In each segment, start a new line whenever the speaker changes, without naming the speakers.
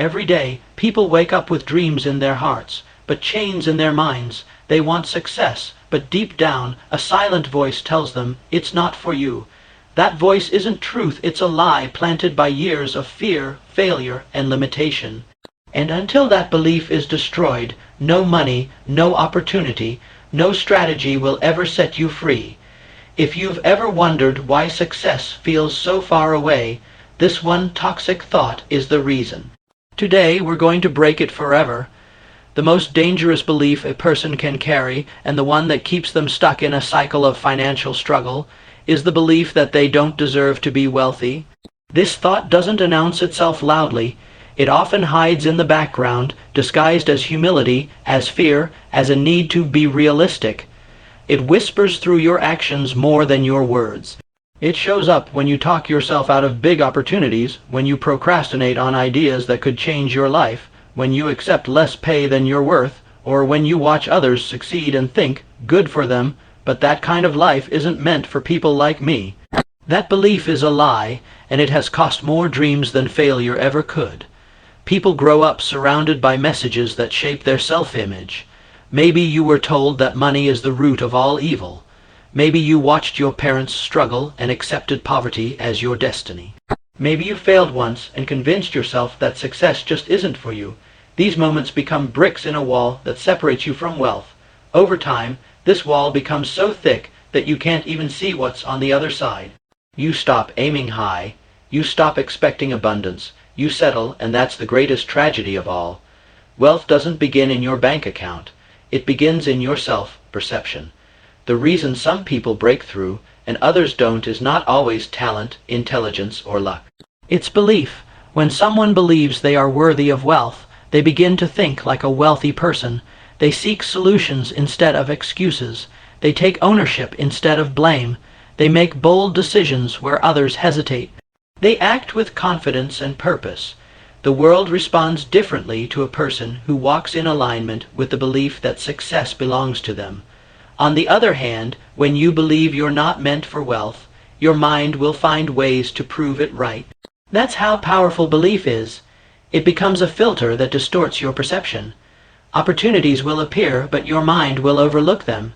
Every day, people wake up with dreams in their hearts, but chains in their minds. They want success, but deep down, a silent voice tells them, it's not for you. That voice isn't truth, it's a lie planted by years of fear, failure, and limitation. And until that belief is destroyed, no money, no opportunity, no strategy will ever set you free. If you've ever wondered why success feels so far away, this one toxic thought is the reason. Today, we're going to break it forever. The most dangerous belief a person can carry, and the one that keeps them stuck in a cycle of financial struggle, is the belief that they don't deserve to be wealthy. This thought doesn't announce itself loudly. It often hides in the background, disguised as humility, as fear, as a need to be realistic. It whispers through your actions more than your words. It shows up when you talk yourself out of big opportunities, when you procrastinate on ideas that could change your life, when you accept less pay than you're worth, or when you watch others succeed and think, good for them, but that kind of life isn't meant for people like me. That belief is a lie, and it has cost more dreams than failure ever could. People grow up surrounded by messages that shape their self-image. Maybe you were told that money is the root of all evil. Maybe you watched your parents struggle and accepted poverty as your destiny. Maybe you failed once and convinced yourself that success just isn't for you. These moments become bricks in a wall that separates you from wealth. Over time, this wall becomes so thick that you can't even see what's on the other side. You stop aiming high. You stop expecting abundance. You settle, and that's the greatest tragedy of all. Wealth doesn't begin in your bank account. It begins in your self-perception. The reason some people break through and others don't is not always talent, intelligence, or luck. It's belief. When someone believes they are worthy of wealth, they begin to think like a wealthy person. They seek solutions instead of excuses. They take ownership instead of blame. They make bold decisions where others hesitate. They act with confidence and purpose. The world responds differently to a person who walks in alignment with the belief that success belongs to them. On the other hand, when you believe you're not meant for wealth, your mind will find ways to prove it right. That's how powerful belief is. It becomes a filter that distorts your perception. Opportunities will appear, but your mind will overlook them.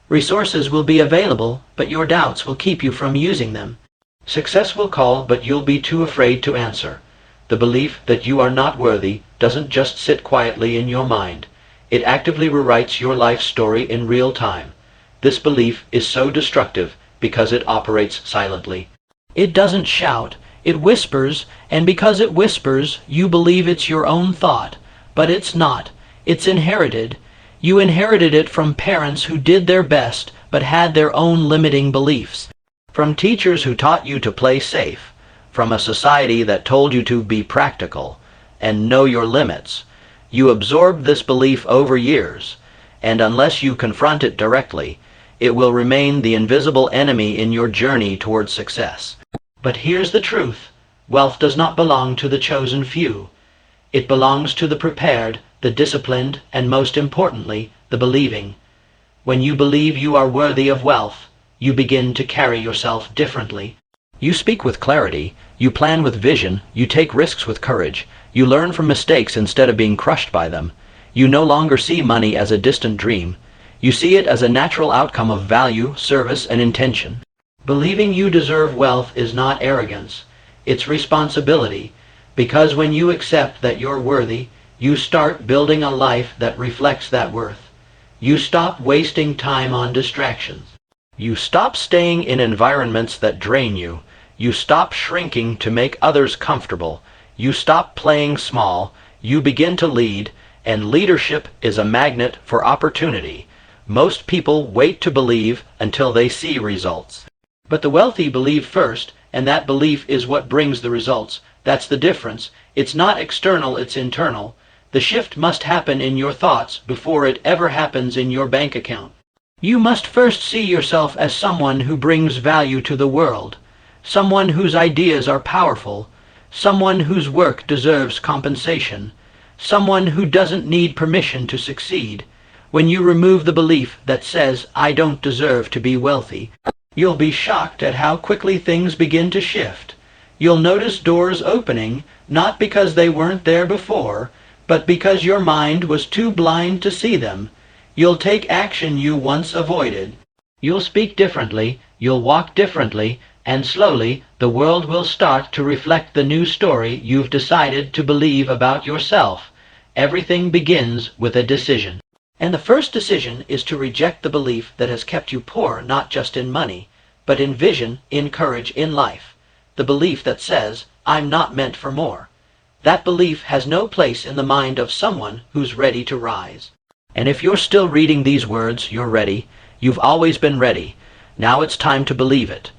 Resources will be available, but your doubts will keep you from using them. Success will call, but you'll be too afraid to answer. The belief that you are not worthy doesn't just sit quietly in your mind. It actively rewrites your life story in real time. This belief is so destructive because it operates silently. It doesn't shout, it whispers, and because it whispers, you believe it's your own thought. But it's not. It's inherited. You inherited it from parents who did their best but had their own limiting beliefs. From teachers who taught you to play safe. From a society that told you to be practical and know your limits. You absorbed this belief over years, and unless you confront it directly, it will remain the invisible enemy in your journey towards success. But here's the truth. Wealth does not belong to the chosen few. It belongs to the prepared, the disciplined, and most importantly, the believing. When you believe you are worthy of wealth, you begin to carry yourself differently. You speak with clarity, you plan with vision, you take risks with courage, you learn from mistakes instead of being crushed by them. You no longer see money as a distant dream. You see it as a natural outcome of value, service, and intention. Believing you deserve wealth is not arrogance. It's responsibility, because when you accept that you're worthy, you start building a life that reflects that worth. You stop wasting time on distractions. You stop staying in environments that drain you. You stop shrinking to make others comfortable. You stop playing small. You begin to lead, and leadership is a magnet for opportunity. Most people wait to believe until they see results. But the wealthy believe first, and that belief is what brings the results. That's the difference. It's not external, it's internal. The shift must happen in your thoughts before it ever happens in your bank account. You must first see yourself as someone who brings value to the world, someone whose ideas are powerful, someone whose work deserves compensation, someone who doesn't need permission to succeed. When you remove the belief that says, "I don't deserve to be wealthy," you'll be shocked at how quickly things begin to shift. You'll notice doors opening, not because they weren't there before, but because your mind was too blind to see them. You'll take action you once avoided. You'll speak differently, you'll walk differently, and slowly the world will start to reflect the new story you've decided to believe about yourself. Everything begins with a decision. And the first decision is to reject the belief that has kept you poor, not just in money, but in vision, in courage, in life. The belief that says, I'm not meant for more. That belief has no place in the mind of someone who's ready to rise. And if you're still reading these words, you're ready. You've always been ready. Now it's time to believe it.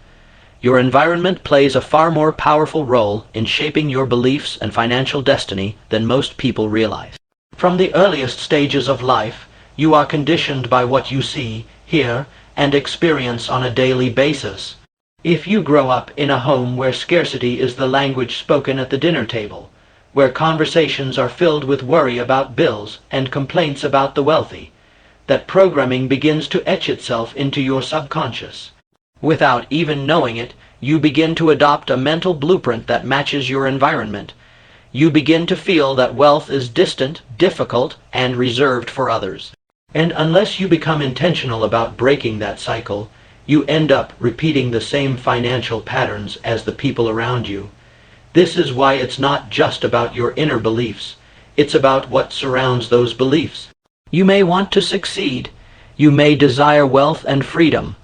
Your environment plays a far more powerful role in shaping your beliefs and financial destiny than most people realize. From the earliest stages of life, you are conditioned by what you see, hear, and experience on a daily basis. If you grow up in a home where scarcity is the language spoken at the dinner table, where conversations are filled with worry about bills and complaints about the wealthy, that programming begins to etch itself into your subconscious. Without even knowing it, you begin to adopt a mental blueprint that matches your environment. You begin to feel that wealth is distant, difficult, and reserved for others. And unless you become intentional about breaking that cycle, you end up repeating the same financial patterns as the people around you. This is why it's not just about your inner beliefs. It's about what surrounds those beliefs. You may want to succeed. You may desire wealth and freedom.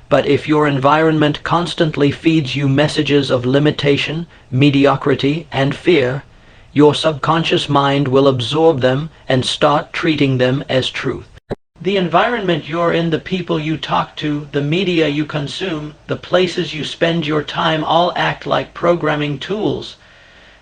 But if your environment constantly feeds you messages of limitation, mediocrity, and fear, your subconscious mind will absorb them and start treating them as truth. The environment you're in, the people you talk to, the media you consume, the places you spend your time all act like programming tools.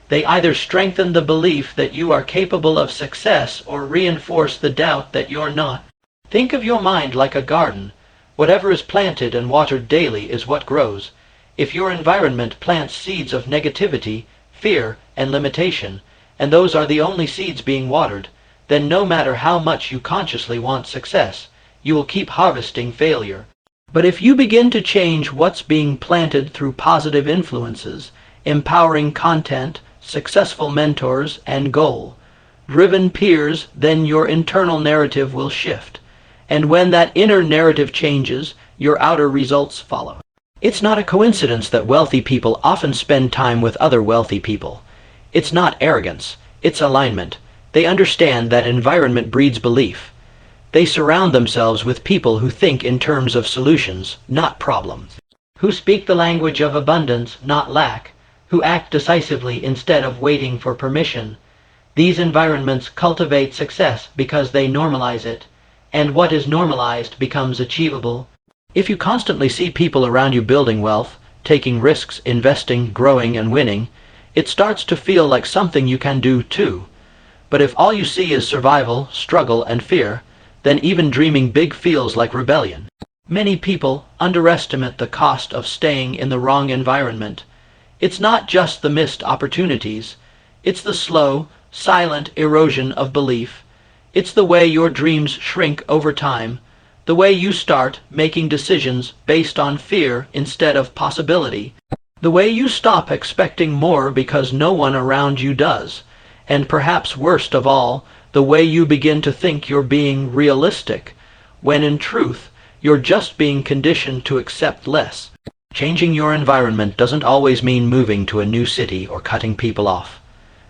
They either strengthen the belief that you are capable of success or reinforce the doubt that you're not. Think of your mind like a garden. Whatever is planted and watered daily is what grows. If your environment plants seeds of negativity, fear, and limitation, and those are the only seeds being watered, then no matter how much you consciously want success, you will keep harvesting failure. But if you begin to change what's being planted through positive influences, empowering content, successful mentors, and goal-driven peers, then your internal narrative will shift. And when that inner narrative changes, your outer results follow. It's not a coincidence that wealthy people often spend time with other wealthy people. It's not arrogance, it's alignment. They understand that environment breeds belief. They surround themselves with people who think in terms of solutions, not problems. Who speak the language of abundance, not lack. Who act decisively instead of waiting for permission. These environments cultivate success because they normalize it. And what is normalized becomes achievable. If you constantly see people around you building wealth, taking risks, investing, growing, and winning, it starts to feel like something you can do too. But if all you see is survival, struggle, and fear, then even dreaming big feels like rebellion. Many people underestimate the cost of staying in the wrong environment. It's not just the missed opportunities. It's the slow, silent erosion of belief. It's the way your dreams shrink over time, the way you start making decisions based on fear instead of possibility, the way you stop expecting more because no one around you does, and perhaps worst of all, the way you begin to think you're being realistic, when in truth, you're just being conditioned to accept less. Changing your environment doesn't always mean moving to a new city or cutting people off.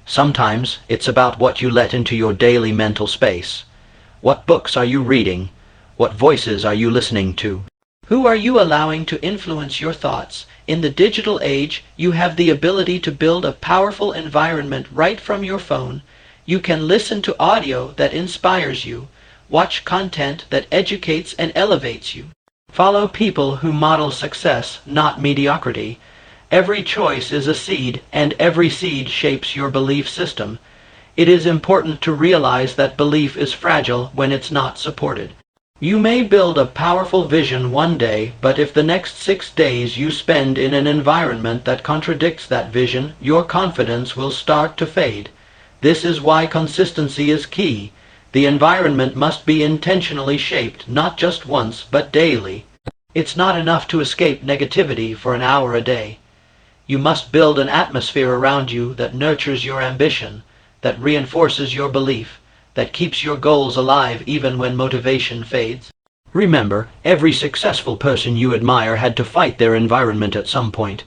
Sometimes it's about what you let into your daily mental space. What books are you reading? What voices are you listening to? Who are you allowing to influence your thoughts? In the digital age, you have the ability to build a powerful environment right from your phone. You can listen to audio that inspires you, watch content that educates and elevates you. Follow people who model success, not mediocrity. Every choice is a seed, and every seed shapes your belief system. It is important to realize that belief is fragile when it's not supported. You may build a powerful vision one day, but if the next 6 days you spend in an environment that contradicts that vision, your confidence will start to fade. This is why consistency is key. The environment must be intentionally shaped, not just once, but daily. It's not enough to escape negativity for an hour a day. You must build an atmosphere around you that nurtures your ambition, that reinforces your belief, that keeps your goals alive even when motivation fades. Remember, every successful person you admire had to fight their environment at some point.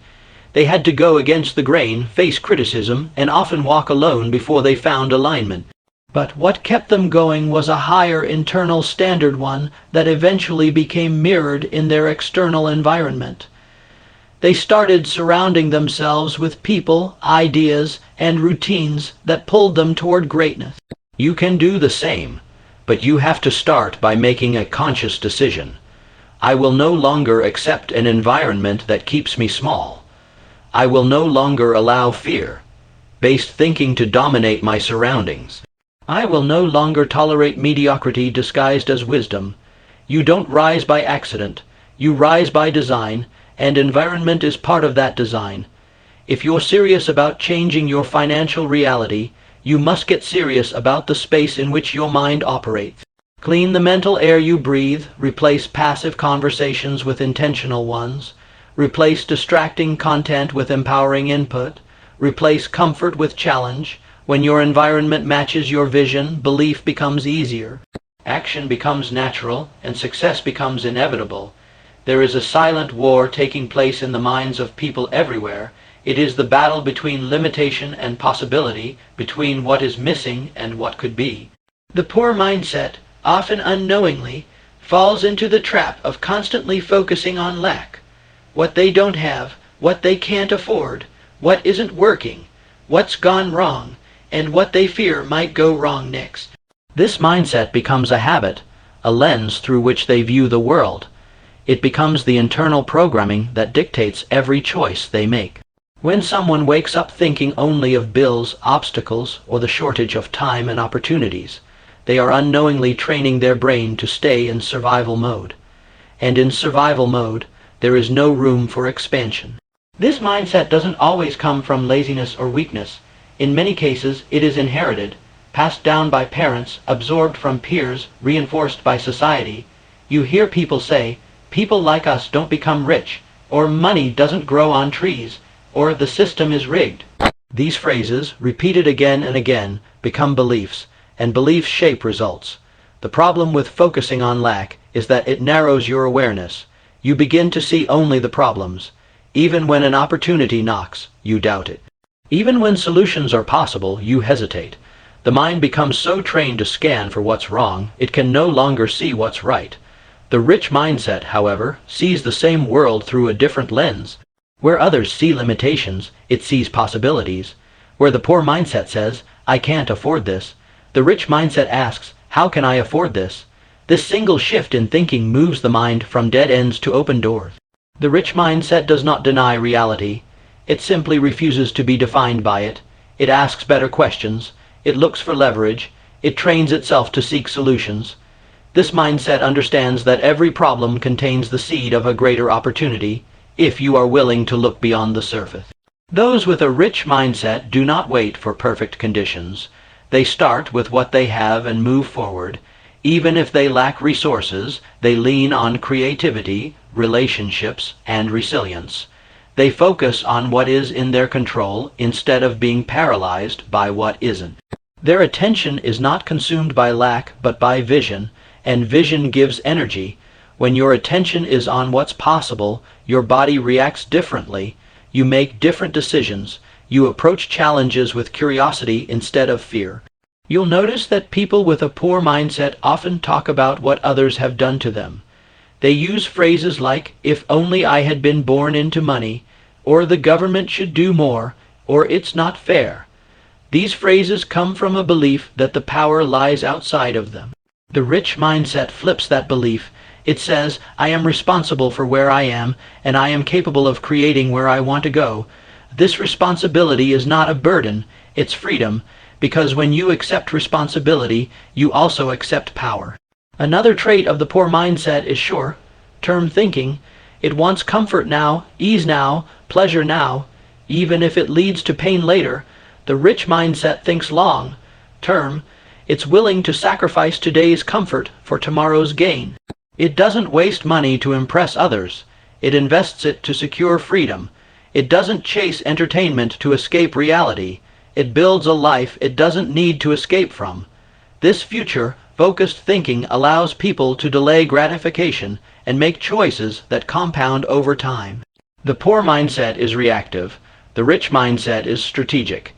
They had to go against the grain, face criticism, and often walk alone before they found alignment. But what kept them going was a higher internal standard, one that eventually became mirrored in their external environment. They started surrounding themselves with people, ideas, and routines that pulled them toward greatness. You can do the same, but you have to start by making a conscious decision. I will no longer accept an environment that keeps me small. I will no longer allow fear-based thinking to dominate my surroundings. I will no longer tolerate mediocrity disguised as wisdom. You don't rise by accident. You rise by design, and environment is part of that design. If you're serious about changing your financial reality, you must get serious about the space in which your mind operates. Clean the mental air you breathe, replace passive conversations with intentional ones, replace distracting content with empowering input, replace comfort with challenge. When your environment matches your vision, belief becomes easier, action becomes natural, and success becomes inevitable. There is a silent war taking place in the minds of people everywhere. It is the battle between limitation and possibility, between what is missing and what could be. The poor mindset, often unknowingly, falls into the trap of constantly focusing on lack. What they don't have, what they can't afford, what isn't working, what's gone wrong, and what they fear might go wrong next. This mindset becomes a habit, a lens through which they view the world. It becomes the internal programming that dictates every choice they make. When someone wakes up thinking only of bills, obstacles, or the shortage of time and opportunities, they are unknowingly training their brain to stay in survival mode. And in survival mode, there is no room for expansion. This mindset doesn't always come from laziness or weakness. In many cases, it is inherited, passed down by parents, absorbed from peers, reinforced by society. You hear people say, "People like us don't become rich," or "Money doesn't grow on trees," or "The system is rigged." These phrases, repeated again and again, become beliefs, and beliefs shape results. The problem with focusing on lack is that it narrows your awareness. You begin to see only the problems. Even when an opportunity knocks, you doubt it. Even when solutions are possible, you hesitate. The mind becomes so trained to scan for what's wrong, it can no longer see what's right. The rich mindset, however, sees the same world through a different lens. Where others see limitations, it sees possibilities. Where the poor mindset says, "I can't afford this," the rich mindset asks, "How can I afford this?" This single shift in thinking moves the mind from dead ends to open doors. The rich mindset does not deny reality. It simply refuses to be defined by it. It asks better questions. It looks for leverage. It trains itself to seek solutions. This mindset understands that every problem contains the seed of a greater opportunity, if you are willing to look beyond the surface. Those with a rich mindset do not wait for perfect conditions. They start with what they have and move forward. Even if they lack resources, they lean on creativity, relationships, and resilience. They focus on what is in their control instead of being paralyzed by what isn't. Their attention is not consumed by lack but by vision, and vision gives energy. When your attention is on what's possible, your body reacts differently. You make different decisions. You approach challenges with curiosity instead of fear. You'll notice that people with a poor mindset often talk about what others have done to them. They use phrases like, "If only I had been born into money," or "The government should do more," or "It's not fair." These phrases come from a belief that the power lies outside of them. The rich mindset flips that belief. It says, "I am responsible for where I am, and I am capable of creating where I want to go." This responsibility is not a burden, it's freedom, because when you accept responsibility, you also accept power. Another trait of the poor mindset is short-term thinking. It wants comfort now, ease now, pleasure now, even if it leads to pain later. The rich mindset thinks long-term. It's willing to sacrifice today's comfort for tomorrow's gain. It doesn't waste money to impress others. It invests it to secure freedom. It doesn't chase entertainment to escape reality. It builds a life it doesn't need to escape from. This future-focused thinking allows people to delay gratification and make choices that compound over time. The poor mindset is reactive. The rich mindset is strategic.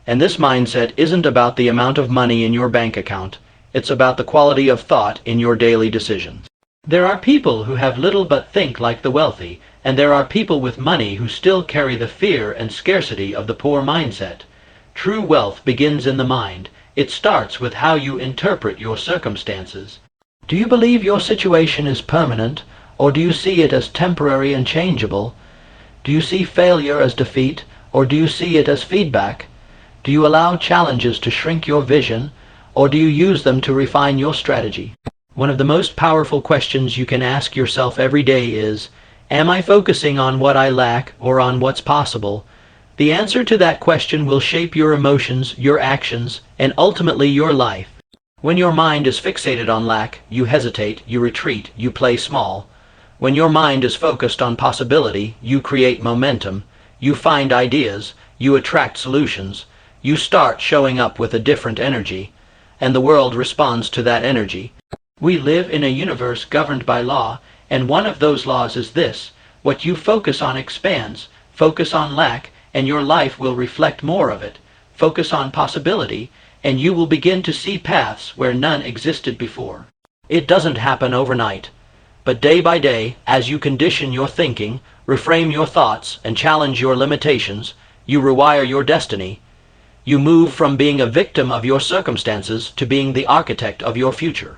And this mindset isn't about the amount of money in your bank account. It's about the quality of thought in your daily decisions. There are people who have little but think like the wealthy, and there are people with money who still carry the fear and scarcity of the poor mindset. True wealth begins in the mind. It starts with how you interpret your circumstances. Do you believe your situation is permanent, or do you see it as temporary and changeable? Do you see failure as defeat, or do you see it as feedback? Do you allow challenges to shrink your vision, or do you use them to refine your strategy? One of the most powerful questions you can ask yourself every day is, am I focusing on what I lack or on what's possible? The answer to that question will shape your emotions, your actions, and ultimately your life. When your mind is fixated on lack, you hesitate, you retreat, you play small. When your mind is focused on possibility, you create momentum, you find ideas, you attract solutions, you start showing up with a different energy, and the world responds to that energy. We live in a universe governed by law, and one of those laws is this: what you focus on expands. Focus on lack, and your life will reflect more of it. Focus on possibility, and you will begin to see paths where none existed before. It doesn't happen overnight, but day by day, as you condition your thinking, reframe your thoughts, and challenge your limitations, you rewire your destiny. You move from being a victim of your circumstances to being the architect of your future.